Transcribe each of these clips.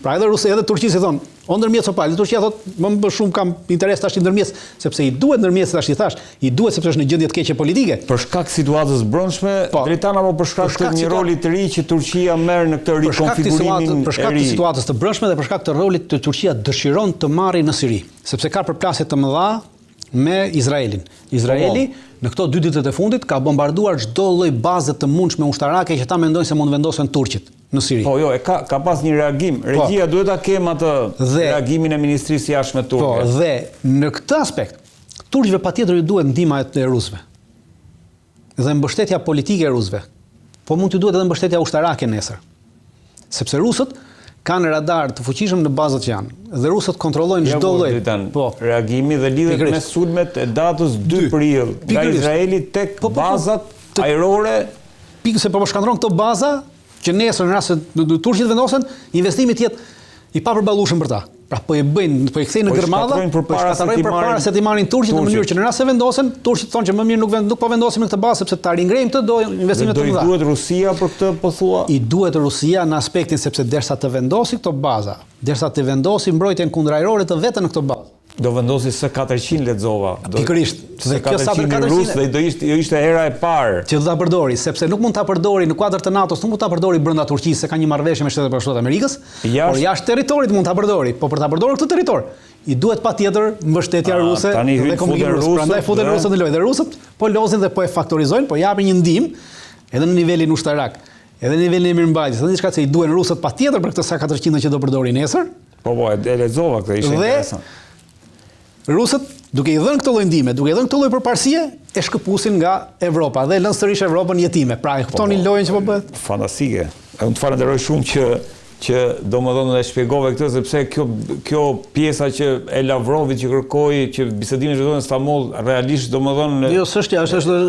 Pra edhe Turqia si thonë, o ndërmjet so palë, Turqia thotë, më shumë kam interes tash i ndërmjet, sepse i duhet ndërmjet tash i thash, i duhet sepse është në gjendje të keqe politike. Për shkak situatës brendshme, drejtan apo për shkak të një roli të ri që Turqia merr në këtë rikonfigurimin për shkak të situatës të brendshme dhe për shkak të rolit të Turqia dëshiron të marrë në Siri, sepse ka përplasje të mëdha me Izraelin. Izraeli në këto 2 ditët e fundit ka bombarduar çdo lloj baze të mundshme ushtarake që ta mendojnë se mund vendosen turqit në Siri. Po jo, ka pas një reagim. Regjia duhet ta kemë atë reagimin e Ministrisë së Jashtme turke. Po, dhe në këtë aspekt, turqëve patjetër ju duhet ndihma e rusëve. Dhe mbështetja politike e rusëve. Po mund t'ju duhet edhe mbështetja ushtarake nesër. Sepse rusët kanë radar të fuqishëm në bazat që janë. Dhe rusët kontrollojnë çdo lloj. Po, reagimi dhe lidhet me sulmet e datës 2 prill nga Izraeli tek bazat ajrore. Pikë se po shkatërron këto baza që nesër në rast se turqit vendosen, investimi të jetë i papërballueshëm për ta. Pra po e bëjnë, po e kthejnë në gërmadha, po shkatërrojnë përpara se ti marrin turqit në mënyrë që në rast se vendosen, turqit thonë që më mirë nuk po vendosim në këtë bazë sepse ta ringrejmë këtë do investime të mëdha. Do i duhet Rusia për këtë po thua? I duhet Rusia në aspektin sepse derisa të vendosi këto baza, derisa të vendosi mbrojtjen kundërajrore të vetën në këto bazë. Do vendosi S-400 lexova. Pikërisht. Dhe kjo sa për 400 dhe do ishte era e parë që do ta përdori, sepse nuk mund ta përdori në kuadër të NATO-s, nuk mund ta përdori brenda Turqisë se ka një marrëveshje me Shtetet Bashkuara të Amerikës, por jashtë territorit mund ta përdori. Po për ta përdorur këtë territor, i duhet patjetër mbështetja ruse dhe komunikim rus. Prandaj futen rusët në lojë dhe rusët po lozin dhe po e faktorizojnë, po japin një ndihmë edhe në nivelin ushtarak, edhe në nivelin e mirëmbajtjes. Edhe diçka që i duhen rusët patjetër për këtë S-400 që do përdori nesër. Po, e lexova këtë, ishte interesant. Rusët, duke i dhënë këtë lloj ndihme, duke i dhënë këtë lloj përparësie, e shkëpusin nga Evropa dhe lënë sërish Evropën jetime. Pra, e kuptonin lojën që po bëhet? Fantastike. Unë të falenderoj shumë që domethënë e shpjegove këtë sepse kjo pjesa që e Lavrovit që kërkoi që bisedimin e zhvillimit stamboll realisht domethënë jo s'është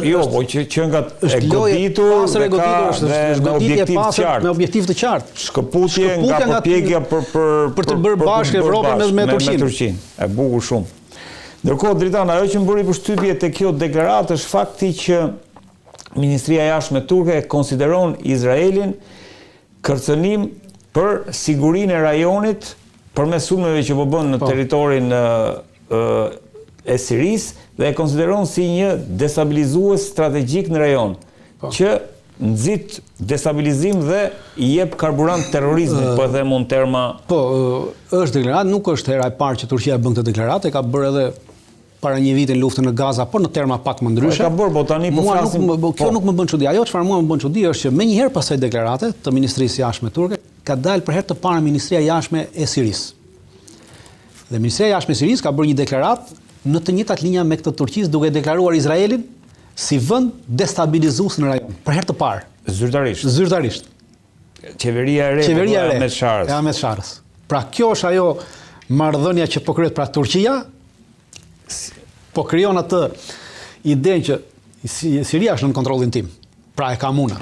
jo, po që nga e goditur me objektiv të qartë. Shkëputje nga përpjekja për të bërë bashkë Evropën me Turqinë. E bukur shumë. Ndërkohë, Dritan, ajo që më bëri përshtypje te kjo deklaratë është fakti që Ministria e Jashtme turke e konsideron Izraelin kërcënim për sigurinë e rajonit përmes sulmeve që po bën në territorin e Sirisë dhe e konsideron si një destabilizues strategjik në rajon, që nxit destabilizim dhe i jep karburant terrorizmit, po e them unë terma. Po, është deklaratë, nuk është hera e parë që Turqia bën këtë deklaratë, e ka bërë edhe para një viti në luftën në Gaza, por në terma pak më ndryshe. Ka bërë, po tani po flasim. Kjo nuk më bën çudi. Ajo çfarë mua më bën çudi është që menjëherë pas asaj deklarate të Ministrisë së Jashtme turke ka dalë për herë të parë Ministria e Jashtme e Sirisë. Dhe Ministria e Jashtme e Sirisë ka bërë një deklaratë në të njëjtat linja me këtë Turqisë, duke deklaruar Izraelin si vend destabilizues në rajon. Për herë të parë. Zyrtarisht. Qeveria e re e Ahmet Sharës. Pra kjo është ajo marrëdhënia që po kryhet pra Turqia po krijon atë idenë që Siria është në kontrollin tim. Pra e kam unë.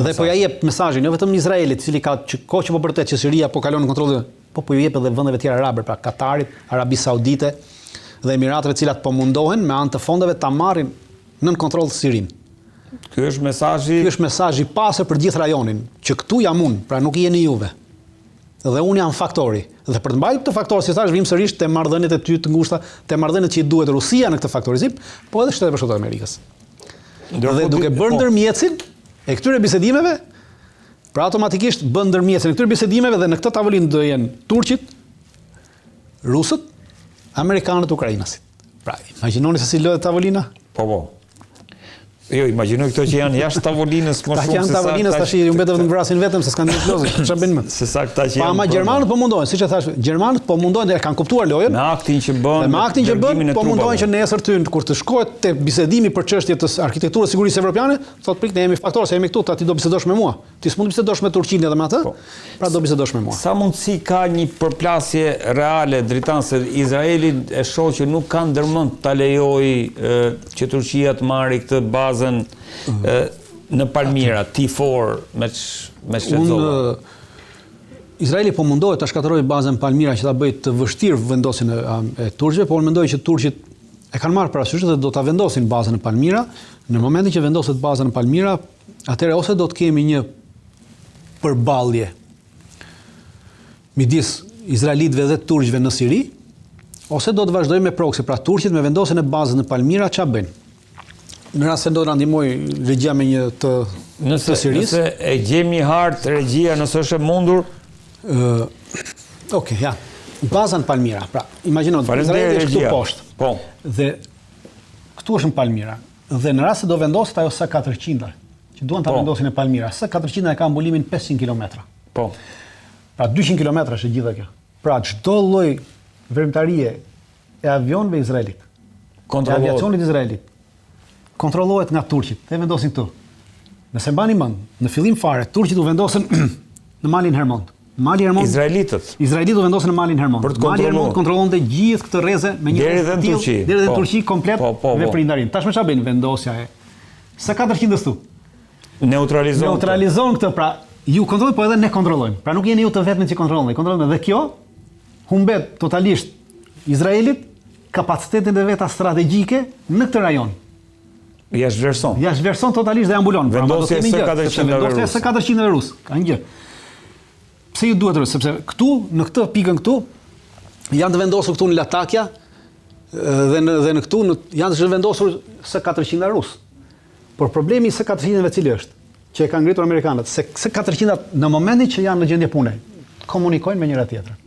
Dhe po ja jep mesazhin jo vetëm Izraelit, i cili ka kohë që po vërtet që Siria po kalon në kontrollin, po ju jep edhe vendeve tjera arabe, pra Katarit, Arabi Saudite dhe Emirateve, të cilat po mundohen me anë të fondeve ta marrin nën kontroll Sirinë. Ky është mesazhi. Ky është mesazhi i pasër për gjithë rajonin, që këtu jam unë, pra nuk jeni juve. Dhe unë jam faktori. Dhe për të mbajtur këtë faktor, si thash, vim sërish te marrëdhëniet e ty të ngushta, te marrëdhëniet që i duhet Rusia në këtë faktorizim, po edhe Shtetet Bashkuara të Amerikës. Dhe duke bërë ndërmjetësin e këtyre bisedimeve, pra automatikisht bën ndërmjetësin e këtyre bisedimeve dhe në këtë tavolinë do jenë turqit, rusët, amerikanët, ukrainasit. Pra, imagjinoni se si lodhet tavolina? Po. Jo, imagjinoj këto që janë jashtë tavolinës më shumë se sa. Janë tavolinës tash ju mbetën të vrasin vetëm se s'kan diplozë. Çfarë bën më? Se sa këta që janë. Ama gjermanët po mundohen, siç e thash, gjermanët po mundohen dhe kanë kuptuar lojën. Me aktin që bën. Me aktin që bën, po mundohen që nesër kur të shkohet te bisedimi për çështje të arkitekturës sigurisë evropiane, thotë prik ne jemi faktor, se jemi këtu, ti do bisedosh me mua. Ti s'mund të bisedosh me Turqinë edhe me atë. Pra do bisedosh me mua. Sa mundsi ka një përplasje reale Dritan se Izraeli e shoh që nuk ka ndërmend ta lejojë që Turqia të marrë këtë bazën në Palmira, T4 me shletzova. Izraeli po mundohet ta shkatërrojë bazën Palmira që ta bëjë të vështirë vendosjen e turqëve, por mendoj që turqit e kanë marrë parasysh dhe do ta vendosin bazën në Palmira. Në momentin që vendoset baza në Palmira, atëherë ose do të kemi një përballje midis izraelitëve dhe turqëve në Siri, ose do të vazhdojmë me proxy, pra turqit me vendosen e bazën në Palmira, ç'a bëjnë? Në rast se do të ndihmoj regjia me një të Sirisë. Nëse e gjemi hartë regjia, nëse është e mundur. Okej, ja. Baza në Palmira. Pra, imagjino, Izraeli është këtu poshtë. Po. Dhe këtu është në Palmira. Dhe në rast se do vendoset ajo S-400, që duan ta vendosin në Palmira, S-400 e ka mbulimin 500 km. Po. Pra 200 km është e gjitha kjo. Pra çdo lloj veprimtarie e avionëve izraelit, e aviacionit izraelit, kontrollohet nga turqit, dhe vendosin këtu. Nëse mbani mend, në fillim fare turqit u vendosën në malin Hermond. Mali Hermond. Izraelitët u vendosën në malin Hermond. Mali Hermond kontrollonte gjithë këtë rrezë me një deri në Turqi komplet veprimtarin. Tashmë çfarë bën vendosja e S-400 këtu? Neutralizon këtë, pra ju kontrollojnë, po edhe ne kontrollojmë. Pra nuk jeni ju të vetmit që kontrollojnë, dhe kjo humbet totalisht Izraelit kapacitetin e veta strategjike në këtë rajon. Jashtëvlerëson totalisht dhe ambulon. Vendosja e S-400 rus. Ka një gjë. Pse ju duhet rus? Sepse këtu, në këtë pikën këtu, janë të vendosur këtu në Latakia dhe në këtu janë të vendosur S-400 rus. Por problemi i S-400-ve cili është? Që e kanë ngritur amerikanët, se S-400 në momentin që janë në gjendje pune, komunikojnë me njëra tjetrën.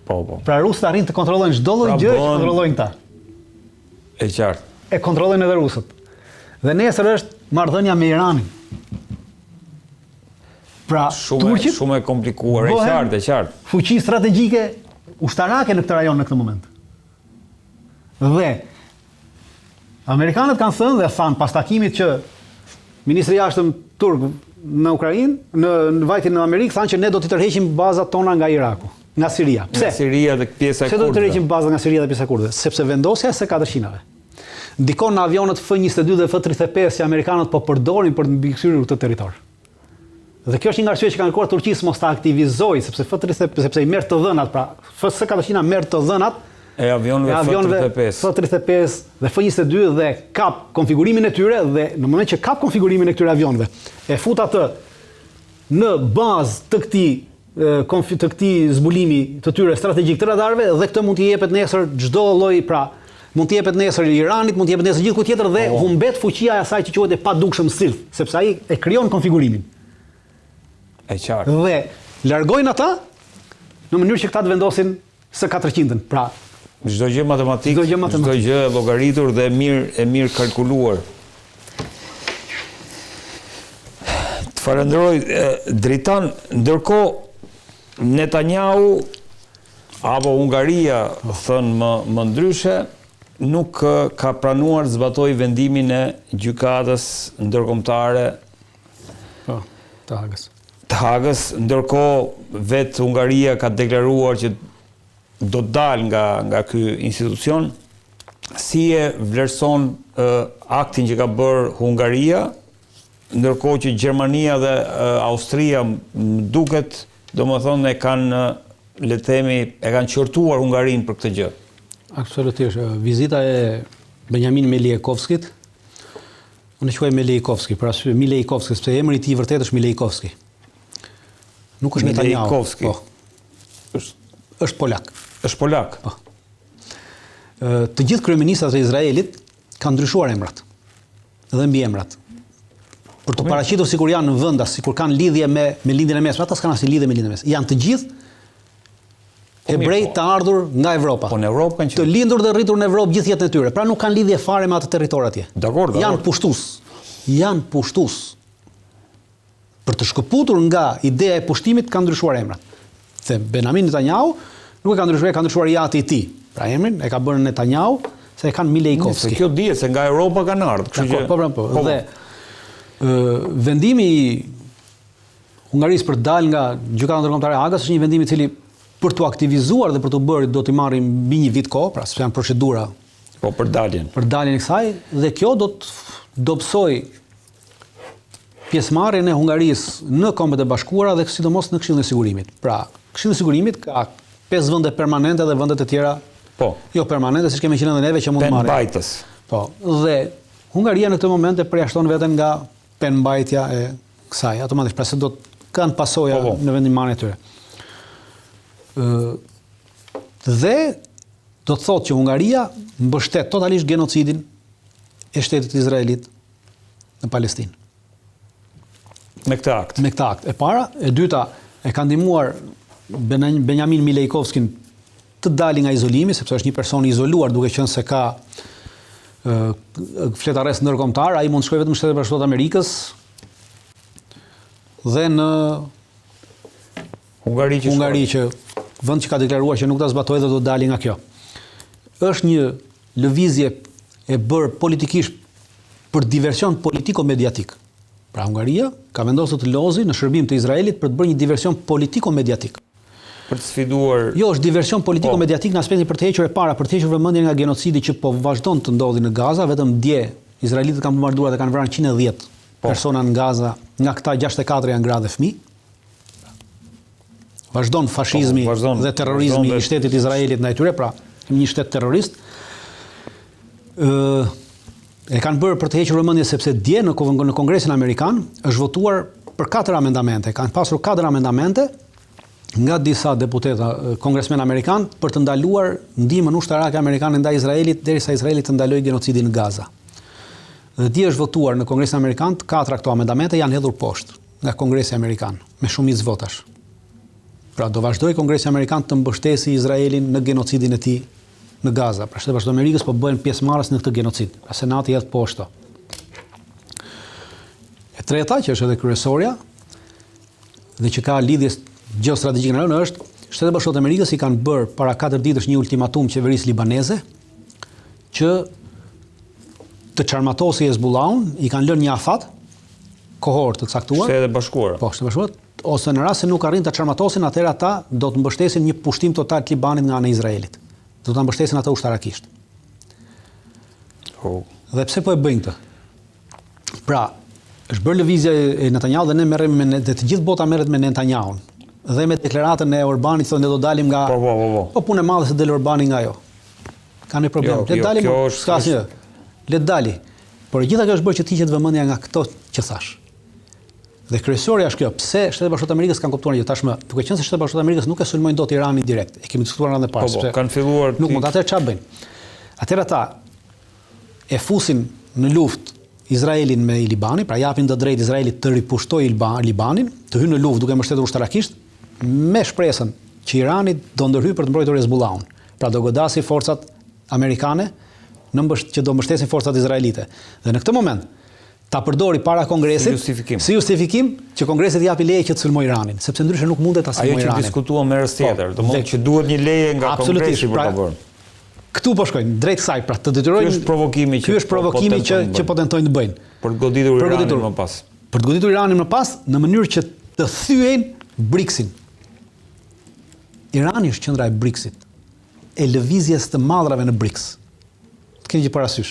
Po. Pra rusët arrin të kontrollojnë çdo lloj gjë që kontrollojnë ta. E qartë. E kontrollojnë edhe rusët. Dhe nesër është marrëdhënia me Iranin. Pra, turqit shumë e komplikuar, e qartë. Fuqi strategjike ushtarake në këtë rajon në këtë moment. Dhe amerikanët kanë thënë dhe thanë pas takimit që ministri i jashtëm turk në Ukrainë, në vajtin në Amerikë, thanë që ne do t'i tërheqim bazat tona nga Iraku, nga Siria. Pse? Nga Siria dhe pjesa e kurdëve. Pse do t'i tërheqim bazat nga Siria dhe pjesa e kurdëve? Sepse vendosja e S-400-ve ndikon në avionët F-22 dhe F-35 që amerikanët po përdorin për të mbikëqyrur këtë territor. Dhe kjo është një arsye që kanë kërkuar Turqisë mos ta aktivizojë, sepse i merr të dhënat, pra S-400 merr të dhënat e avionëve F-35 dhe F-22 dhe kap konfigurimin e tyre, dhe në moment që kap konfigurimin e këtyre avionëve, e fut atë në bazë të këtij zbulimi të tyre strategjik të radarëve, dhe këtë mund t'i jepet nesër çdo lloj, pra mund t'i jepet nesër Iranit, mund t'i jepet nesër gjithku tjetër, dhe humbet fuqia e asaj që quhet e padukshëm stealth, sepse ai e krijon konfigurimin. E qartë. Dhe largojnë ata në mënyrë që këta të vendosin S-400-ën. Pra, çdo gjë matematik, çdo gjë e llogaritur dhe e mirë kalkuluar. Të falenderoj Dritan, ndërkohë Netanyahu apo Hungaria, thënë më ndryshe, nuk ka pranuar të zbatoj vendimin e gjykatës ndërkombëtare të Hagës, ndërkohë vetë Hungaria ka deklaruar që do të dalë nga ky institucion. Si e vlerëson aktin që ka bërë Hungaria, ndërkohë që Gjermania dhe Austria duket, domethënë e kanë, le të themi, e kanë qortuar Hungarinë për këtë gjë. Absolutisht. Vizita e Benjamin Milejkovskit, unë e quaj Milejkovski, për arsye Milejkovski, sepse emri i tij vërtet është Milejkovski. Nuk është Netanyahu. Po. Është polak. Është polak. Po. Të gjithë kryeministrat e Izraelit kanë ndryshuar emrat dhe mbiemrat. Për të paraqitur sikur janë në vendas, sikur kanë lidhje me lindjen e mesme, ata s'kan asnjë lidhje me lindjen e mesme. Janë të gjithë hebrej të ardhur nga Evropa. Po në Evropë kanë të lindur dhe rritur në Evropë gjithë jetën e tyre. Pra nuk kanë lidhje fare me atë territor atje. Dakor. Janë pushtues. Për të shkëputur nga ideja e pushtimit kanë ndryshuar emrat. Se Benjamin Netanyahu nuk e ka ndryshuar jati i tij. Pra emrin e ka bërë Netanyahu, se e kanë Milejkovski. Se kjo dihet se nga Europa kanë ardhur, kështu që po. Dhe vendimi i Hungarisë për të dalë nga gjykata ndërkombëtare e Hagës është një vendim i cili për të aktivizuar dhe për të bërë do t'i marrim mbi një vit kohë, pra sepse janë procedura për daljen. Për daljen e kësaj, dhe kjo do të dobësoj pjesëmarrjen e Hungarisë në Kombet e Bashkuara dhe sidomos në Këshillin e Sigurimit. Pra, Këshilli i Sigurimit ka 5 vende permanente dhe vendet e tjera jo permanente, siç kemi qenë edhe neve që mund të marrin. Penmbajtës. Po, dhe Hungaria në këtë moment e përjashton veten nga penmbajtja e kësaj automatikisht, pra se do të kanë pasoja në vendimarrjen e tyre. Dhe do të thotë që Hungaria mbështet totalisht genocidin e shtetit Izraelit në Palestinë. Me këtë akt. Me këtë akt. E para, e dyta, e ka ndihmuar Benjamin Milejkovskin të dali nga izolimi, sepse është një person i izoluar, duke qenë se ka fletarrest ndërkombëtar, ai mund të shkojë vetëm në Shtetet e Bashkuara të Amerikës dhe në Hungari që vend që ka deklaruar që nuk ta zbatojë dhe do të dali nga kjo. Është një lëvizje e bërë politikisht për diversion politiko-mediatik. Pra Hungaria ka vendosur të lozi në shërbim të Izraelit për të bërë një diversion politiko-mediatik. Për të sfiduar... Jo, është diversion politiko-mediatik në aspektin për të hequr e para, për të hequr vëmendjen nga genocidi që po vazhdon të ndodhi në Gaza, vetëm dje izraelitët kanë bombarduar dhe kanë vrarë 110 persona në Gaza, nga këta 64 janë gra dhe fëmijë. Vazhdon fashizmi dhe terrorizmi i shtetit Izraelit ndaj tyre, pra një shtet terrorist. E kanë bërë për të hequr vëmendjen sepse dje në Kongresin Amerikan është votuar për 4 amendamente. Kanë pasur 4 amendamente nga disa deputeta kongresmen amerikan për të ndaluar ndihmën ushtarake amerikane ndaj Izraelit derisa Izraeli të ndalojë genocidin në Gaza. Dhe dje është votuar në Kongresin Amerikan 4 këto amendamente janë hedhur poshtë nga Kongresi Amerikan me shumicë votash. Pra do vazhdoj Kongresi Amerikan të mbështesi Izraelin në genocidin e tij në Gaza. Pra Shtetet e Bashkuara të Amerikës po bëhen pjesëmarrës në këtë genocid. Pra Senati hedh poshtë. E treta, që është edhe kryesorja dhe që ka lidhje gjeostrategjike në rënë është Shtetet e Bashkuara të Amerikës i kanë bërë para 4 ditësh një ultimatum qeverisë libaneze që të çarmatosi Hezbollahun, i kanë lënë një afat kohor të caktuar. Shtetet e Bashkuara. Po, Shtetet e Bashkuara, ose në rast se nuk arrin të çarmatosin, atëherë ata do të mbështesin një pushtim total të Libanit nga ana e Izraelit. Do ta mbështesin ata ushtarakisht. Dhe pse po e bëjnë këtë? Pra, është bërë lëvizja e Netanyahu dhe ne merremi me të gjithë bota merret me Netanyahun. Dhe me deklaratën e Orbanit thonë ne do dalim nga Po punë e madhe se del Orbani nga ajo. Ka një problem. Le të dalim, s'ka asnjë. Le të dali. Por gjitha kjo është bërë që të hiqet vëmendja nga këto që thash. Dhe kryesorja është kjo, pse Shtetet e Bashkuara të Amerikës kanë kuptuar gjë tashmë, duke qenë se Shtetet e Bashkuara të Amerikës nuk e sulmojnë dot Iranin direkt. E kemi diskutuar edhe para, sepse kanë filluar nuk mund atëherë çfarë bëjnë. Atëherë ata e fusin në luftë Izraelin me Libanin, pra japin të drejtë Izraelit të ripushtojë Libanin, të hyjë në luftë duke mbështetur ushtarakisht, me shpresën që Irani do ndërhyjë për të mbrojtur Hezbollahun. Pra do godasi forcat amerikane që do mbështesin forcat izraelite. Dhe në këtë moment ta përdori para Kongresit si justifikim që Kongresi japi leje që të sulmojë Iranin, sepse ndryshe nuk mundet ta sulmojë Iranin. Ajo që diskutuam herës tjetër, domethënë që duhet një leje nga Kongresi për ta bërë. Këtu po shkojnë drejt kësaj, pra të detyrojnë. Ky është provokimi që po tentojnë të bëjnë. Për të goditur Iranin më pas. Për të goditur Iranin më pas në mënyrë që të thyejnë BRICS-in. Irani është qendra e BRICS-it, e lëvizjes të madhrave në BRICS. Të keni gjë parasysh.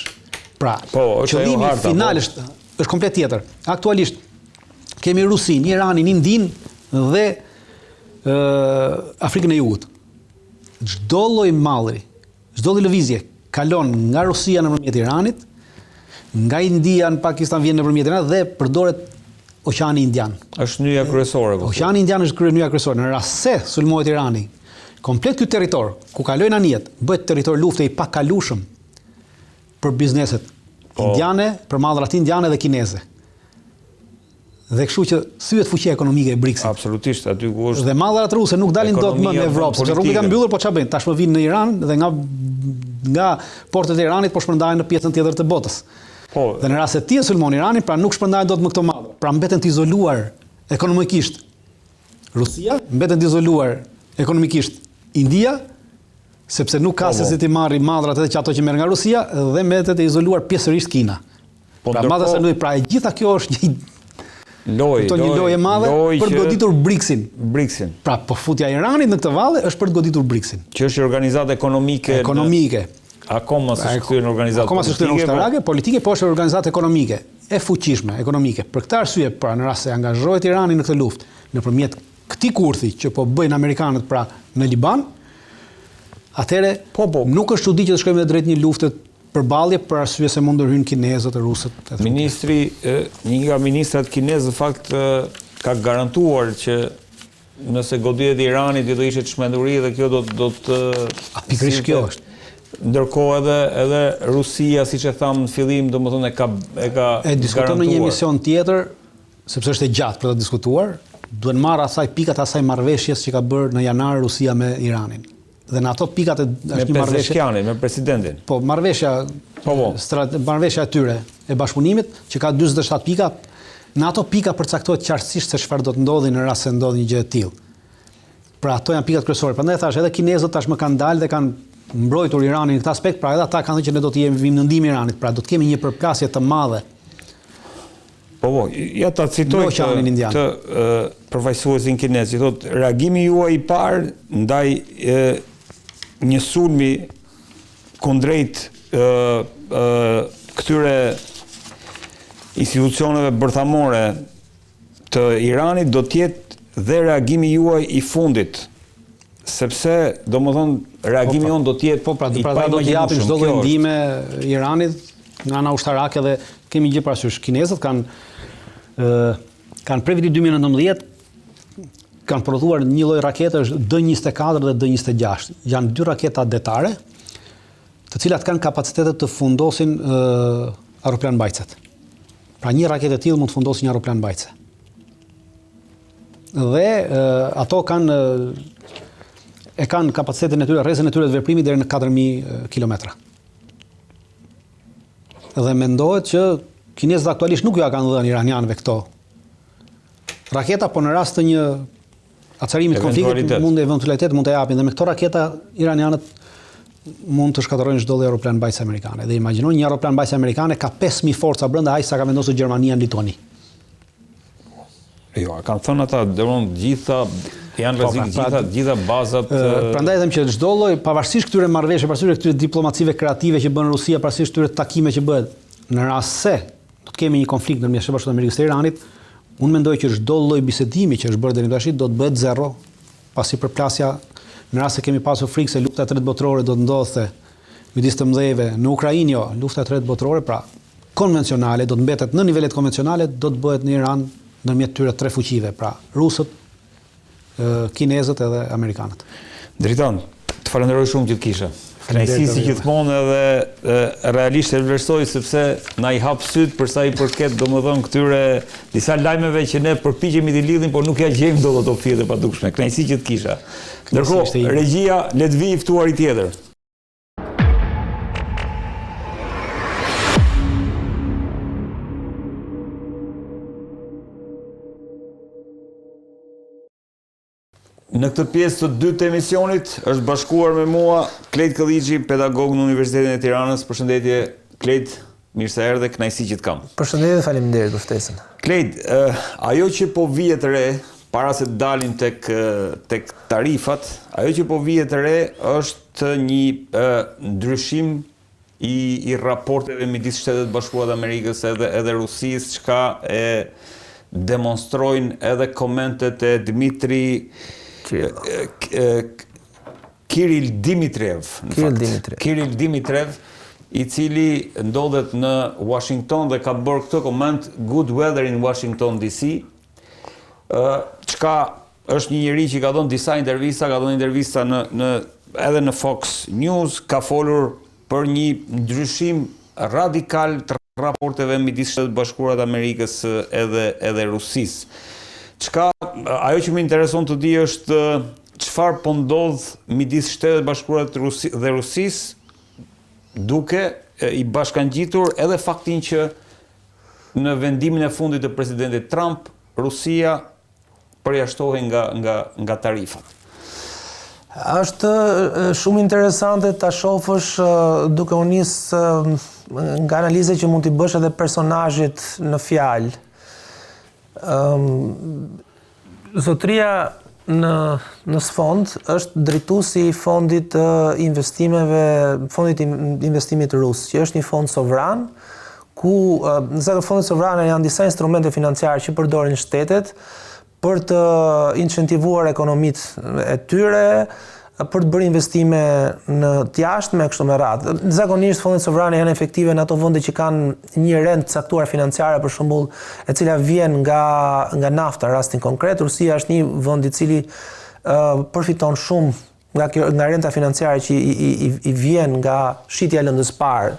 Pra, qëllimi final është komplet tjetër. Aktualisht kemi Rusinë, Iranin, Indinë dhe Afrikën e Jugut. Çdo lloj mallri, çdo lloj lëvizje kalon nga Rusia nëpërmjet Iranit, nga India në Pakistan vjen nëpërmjet Iranit dhe përdoret Oqeani Indian. Është nyja kryesore. Oqeani Indian është nyja kryesore. Në rast se sulmohet Irani, komplet ky territor ku kalojnë anijet bëhet territor lufte i pakalueshëm për bizneset indiane, për mallrat indiane dhe kineze. Dhe kështu që thyet fuqia ekonomike e BRICS-it. Absolutisht, aty ku është. Dhe mallrat ruse nuk dalin dot më në Evropë, sepse rrugët kanë mbyllur, po çfarë bëjnë? Tashmë vinë në Iran dhe nga portet e Iranit po shpërndahen në pjesën tjetër të botës. Dhe në rast se ti e sulmon Iranin, pra nuk shpërndahen dot më këto mallra. Pra mbeten të izoluar ekonomikisht Rusia, mbeten të izoluar ekonomikisht India, sepse nuk ka se si ti marri mallrat edhe që ato që merr nga Rusia dhe mbetet e izoluar pjesërisht Kina. Pra madje se pra e gjitha kjo është një lojë e madhe për të goditur BRICS-in. Pra po futja e Iranit në këtë valle është për të goditur BRICS-in. Që është organizatë ekonomike. Akoma s'është kthyer në organizatë. Akoma s'është kthyer në ushtarake, politike, po është organizatë ekonomike, e fuqishme, ekonomike. Për këtë arsye, pra në rast se angazhohet Irani në këtë luftë nëpërmjet këtij kurthi që po bëjnë amerikanët pra në Liban, atëre nuk është çudi që të shkojmë drejt një lufte përballje për arsye se mund ndërhyjnë kinezët e rusët. Një nga ministrat kinezë në fakt ka garantuar që nëse goditet Irani do ishte çmenduri dhe kjo do të pikërisht kjo është. Ndërkohë edhe Rusia, siç e tham në fillim, domethënë e diskutojmë në një emision tjetër, sepse është e gjatë për të diskutuar, duhet marrë asaj pikat asaj marrëveshjes që ka bërë në janar Rusia me Iranin. Dhe në ato pikat është një marrëveshje me presidentin. Po, marrëveshja e tyre e bashkëpunimit që ka 47 pika, në ato pika përcaktohet qartësisht se çfarë do të ndodhi në rast se ndodhi një gjë e tillë. Pra ato janë pikat kryesore. Prandaj thash edhe kinezët tashmë kanë dalë dhe kanë mbrojtur Iranin në këtë aspekt, pra edhe ata kanë thënë që ne do të jemi në ndihmë Iranit, pra do të kemi një përplasje të madhe. Po, ja ta citoj të përfaqësuesin kinez, që thotë reagimi juaj i parë ndaj një sulmi kundrejt këtyre institucioneve bërthamore të Iranit do të jetë dhe reagimi juaj i fundit, sepse domethënë reagimi jon do të jetë i paimagjinshëm. Do të japim çdo lloj ndihme Iranit nga ana ushtarake dhe kemi gjë parasysh. Kinezët kanë prej vitit 2019 kanë prodhuar një lloj raketësh D-24 dhe D-26. Janë 2 raketa detare, të cilat kanë kapacitetet të fundosin aeroplan mbajtëset. Pra një raketë e tillë mund të fundosë një aeroplan mbajtëse. Dhe ato kanë kapacitetin e tyre, rrezën e tyre të veprimit deri në 4000 kilometra. Dhe mendohet që kinezët aktualisht nuk ja kanë dhënë iranianëve këto raketa, por në rast të një acarimi të konfliktit eventualitet mund të japin, dhe me këto raketa iranianët mund të shkatërrojnë çdo lloj aeroplan mbajtëse amerikane. Dhe imagjinoni një aeroplan mbajtëse amerikane ka 5000 forca brenda, aq sa ka vendosur Gjermania në Litoni. Jo, kanë thënë ata, gjitha janë rrezik, gjitha bazat. Prandaj them që çdo lloj, pavarësisht këtyre marrëveshjeve, pavarësisht këtyre diplomacive kreative që bën Rusia, pavarësisht këtyre takime që bëhet, në rast se do të kemi një konflikt ndërmjet Shtetit Bashkuar të Amerikës dhe Iranit, unë mendoj që çdo lloj bisedimi që është bërë deri tash do të bëhet zero, pasi përplasja në rast se kemi pasur frikë se lufta e tretë botërore do të ndodhte midis të mëdhejve në Ukrainë, jo, lufta e tretë botërore, pra konvencionale, do të mbetet në nivelet konvencionale, do të bëhet në Iran ndërmjet tyre 3 fuqive, pra rusët, kinezët edhe amerikanët. Dritan, të falenderoj shumë që të kisha. Kënaqësi si gjithmonë edhe realisht e vlerësoj sepse na i hap syt për sa i përket domethënë këtyre disa lajmeve që ne përpiqemi t'i lidhim, por nuk ja gjejmë dot ato fije të padukshme. Kënaqësi që të kisha. Ndërkohë, regjia le të vijë ftuari tjetër. Në këtë pjesë të dytë të emisionit është bashkuar me mua Klejt Këllixhi, pedagog në Universitetin e Tiranës. Përshëndetje Klejt, mirë se erdhe, kënaqësi që të kam. Përshëndetje, faleminderit për ftesën. Klejt, ajo që po vihet re para se të dalin tek tarifat, ajo që po vihet re është një ndryshim i raporteve midis Shtetit Bashkuar të Amerikës edhe Rusisë, çka e demonstrojnë edhe komentet e Dmitri Kirill Dimitriev, i cili ndodhet në Washington dhe ka bërë këtë koment good weather in Washington DC, çka është një njeri që ka dhënë disa intervista, edhe në Fox News, ka folur për një ndryshim radikal të raporteve midis Shtetit Bashkuar të Amerikës edhe Rusisë. Ajo që më intereson të di është çfarë po ndodh midis Shtetit Bashkuar dhe Rusisë, duke i bashkangjitur edhe faktin që në vendimin e fundit të presidentit Trump, Rusia përjashtohej nga tarifat. Është shumë interesante ta shohësh duke u nis nga analiza që mund t'i bësh edhe personazhit në fjalë. Zotria në sfond është drejtuesi i fondit investimit rus, që është një fond sovran, ku në fondit sovrane janë disa instrumente financiare që përdorin shtetet për të incentivuar ekonomitë e tyre, për të bërë investime në të jashtme kështu me radhë. Zakonisht fondet sovrane janë efektive në ato vende që kanë një rend caktuar financiare, për shembull, e cila vjen nga nafta, rastin konkret. Rusia është një vend i cili përfiton shumë nga renta financiare që i vjen nga shitja e lëndës parë.